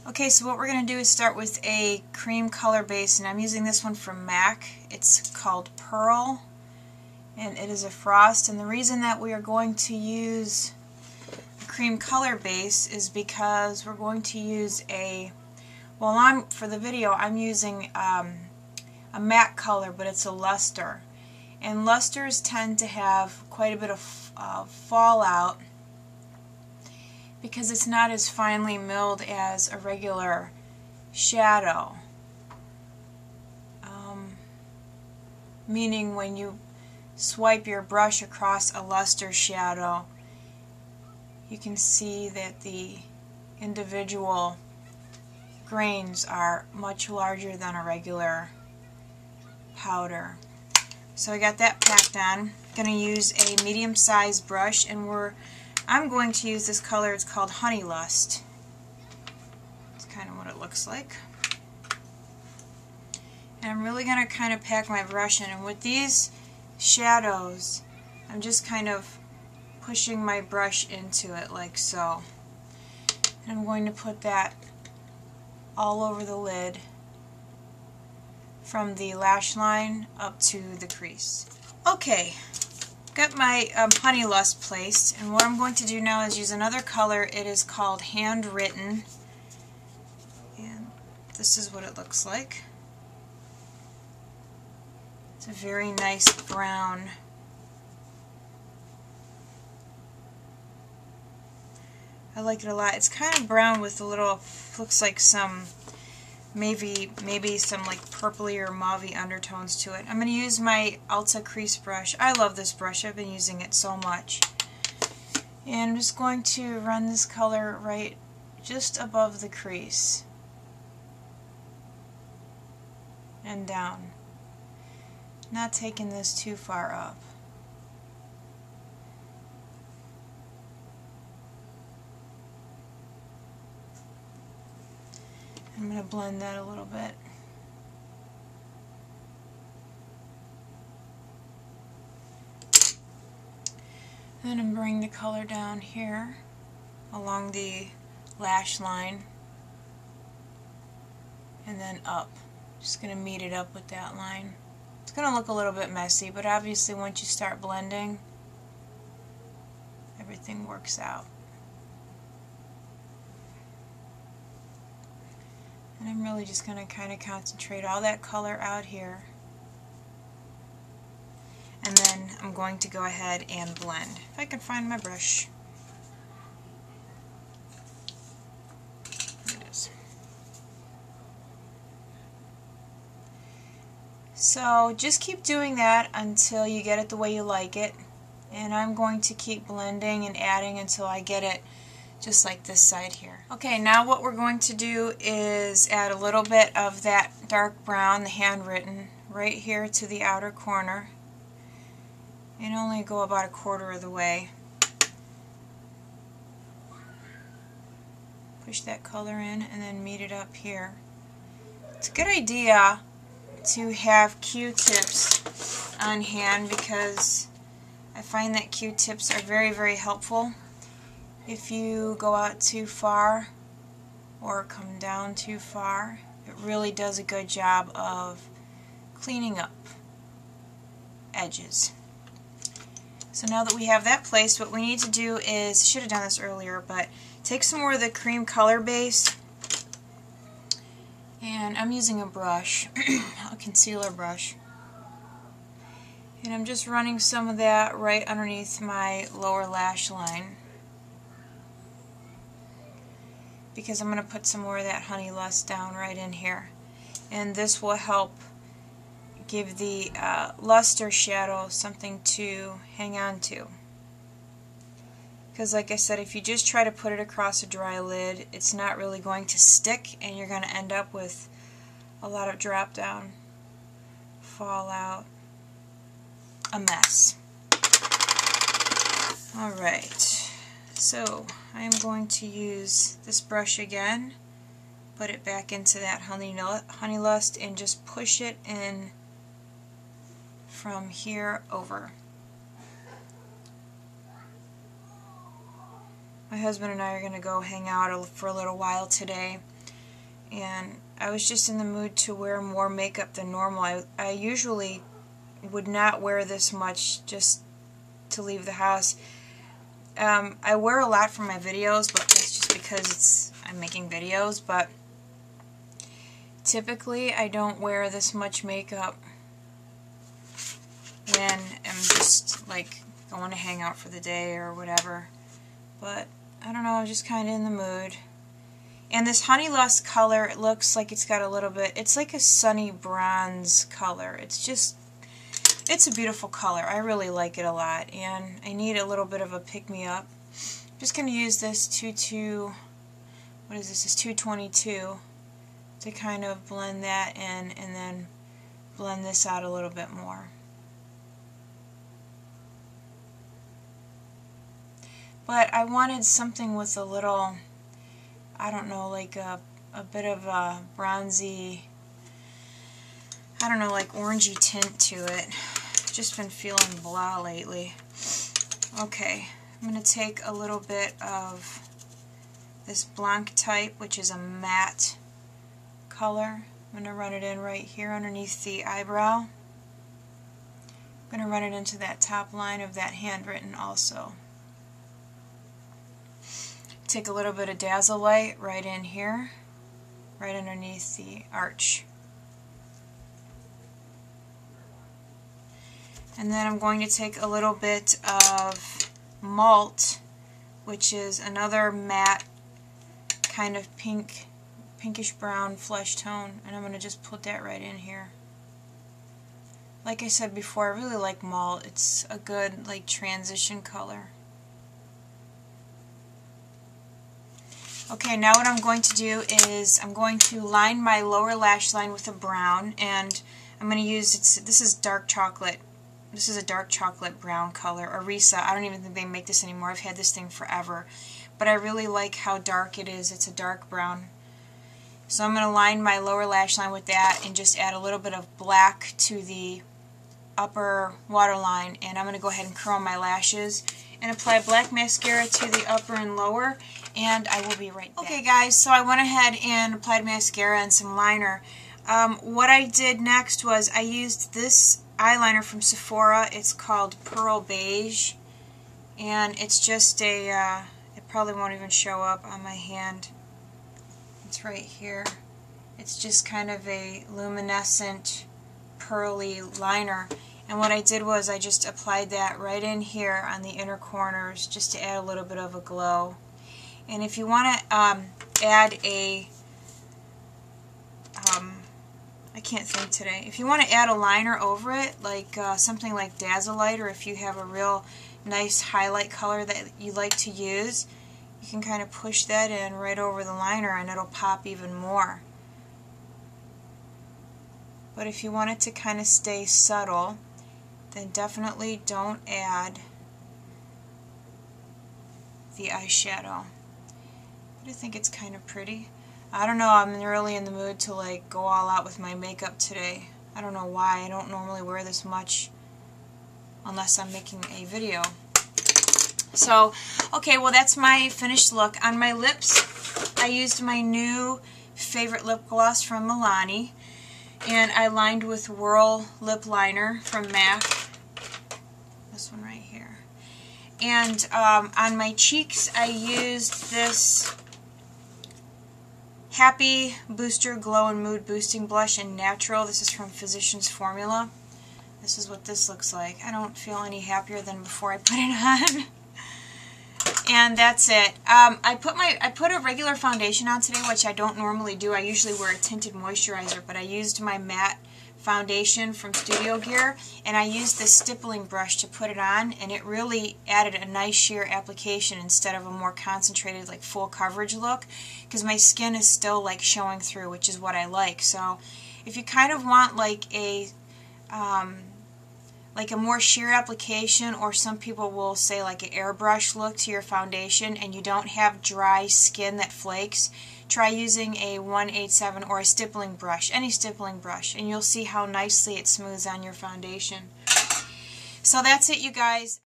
Okay, so what we're going to do is start with a cream color base, and I'm using this one from MAC. It's called Pearl, and it is a frost. And the reason that we are going to use a cream color base is because we're going to use for the video I'm using a matte color, but it's a luster. And lusters tend to have quite a bit of fallout because it's not as finely milled as a regular shadow. Meaning when you swipe your brush across a luster shadow, you can see that the individual grains are much larger than a regular powder. So I got that packed on. I'm going to use a medium-sized brush, and I'm going to use this color. It's called Honey Lust. That's kind of what it looks like. And I'm really going to kind of pack my brush in. And with these shadows, I'm just kind of pushing my brush into it like so. And I'm going to put that all over the lid from the lash line up to the crease. Okay, got my Honey Lust placed, and what I'm going to do now is use another color. It is called Handwritten, and this is what it looks like. It's a very nice brown. I like it a lot. It's kind of brown with a little, looks like some maybe some like purpley or mauvey undertones to it. I'm going to use my Ulta crease brush. I love this brush. I've been using it so much. And I'm just going to run this color right just above the crease and down. Not taking this too far up. I'm going to blend that a little bit. Then I'm bringing the color down here along the lash line and then up. Just going to meet it up with that line. It's going to look a little bit messy, but obviously once you start blending, everything works out. And I'm really just going to kind of concentrate all that color out here. And then I'm going to go ahead and blend. If I can find my brush. There it is. So just keep doing that until you get it the way you like it. And I'm going to keep blending and adding until I get it just like this side here. Okay, now what we're going to do is add a little bit of that dark brown, the Handwritten, right here to the outer corner. And only go about 1/4 of the way. Push that color in and then meet it up here. It's a good idea to have Q-tips on hand because I find that Q-tips are very, very helpful. If you go out too far or come down too far, it really does a good job of cleaning up edges. So now that we have that placed, what we need to do is, I should have done this earlier, but take some more of the cream color base, and I'm using a brush, a concealer brush, and I'm just running some of that right underneath my lower lash line, because I'm going to put some more of that Honey Lust down right in here. And this will help give the luster shadow something to hang on to. Because like I said, if you just try to put it across a dry lid, it's not really going to stick, and you're going to end up with a lot of drop down, fallout, a mess. Alright, so I am going to use this brush again, put it back into that Honey Lust, and just push it in from here over. My husband and I are going to go hang out for a little while today. and I was just in the mood to wear more makeup than normal. I usually would not wear this much just to leave the house. I wear a lot for my videos, but that's just because I'm making videos, but typically I don't wear this much makeup when I'm just like going to hang out for the day or whatever. But I don't know, I'm just kind of in the mood. And this Honey Lust color, it looks like it's got a little bit, it's like a sunny bronze color. It's a beautiful color. I really like it a lot, and I need a little bit of a pick-me-up. I'm just going to use this 222 to kind of blend that in, and then blend this out a little bit more. But I wanted something with a little, I don't know, like a bit of a bronzy, I don't know, like orangey tint to it. Just been feeling blah lately. Okay, I'm going to take a little bit of this Blanc type, which is a matte color. I'm going to run it in right here underneath the eyebrow. I'm going to run it into that top line of that handwritten also. Take a little bit of Dazzle Light right in here, right underneath the arch. And then I'm going to take a little bit of Malt, which is another matte kind of pinkish brown flesh tone, and I'm going to just put that right in here. Like I said before, I really like Malt. It's a good like transition color. Okay, now what I'm going to do is I'm going to line my lower lash line with a brown, and I'm going to use, this is dark chocolate. This is a dark chocolate brown color, Arisa. I don't even think they make this anymore. I've had this thing forever. But I really like how dark it is. It's a dark brown. So I'm going to line my lower lash line with that and just add a little bit of black to the upper waterline. And I'm going to go ahead and curl my lashes and apply black mascara to the upper and lower. And I will be right back. Okay guys, so I went ahead and applied mascara and some liner. What I did next was I used this eyeliner from Sephora. It's called Pearl Beige, and it's just a, it probably won't even show up on my hand. It's right here. It's just kind of a luminescent pearly liner, and what I did was I just applied that right in here on the inner corners just to add a little bit of a glow. And if you want to add a I can't think today. If you want to add a liner over it, like something like Dazzle Light, or if you have a real nice highlight color that you like to use, you can kind of push that in right over the liner and it'll pop even more. But if you want it to kind of stay subtle, then definitely don't add the eyeshadow. But I think it's kind of pretty. I don't know, I'm really in the mood to like go all out with my makeup today. I don't know why. I don't normally wear this much unless I'm making a video. So, okay, well that's my finished look. On my lips, I used my new favorite lip gloss from Milani, and I lined with Whirl Lip Liner from MAC. This one right here. And on my cheeks, I used this Happy Booster Glow and Mood Boosting Blush in Natural. This is from Physicians Formula. This is what this looks like. I don't feel any happier than before I put it on. And that's it. I put a regular foundation on today, which I don't normally do. I usually wear a tinted moisturizer, but I used my matte foundation from Studio Gear, and I used this stippling brush to put it on, and it really added a nice sheer application instead of a more concentrated, like full coverage look, because my skin is still like showing through, which is what I like. So if you kind of want like a more sheer application, or some people will say like an airbrush look to your foundation, and you don't have dry skin that flakes, try using a 187 or a stippling brush, any stippling brush, and you'll see how nicely it smooths on your foundation. So that's it, you guys.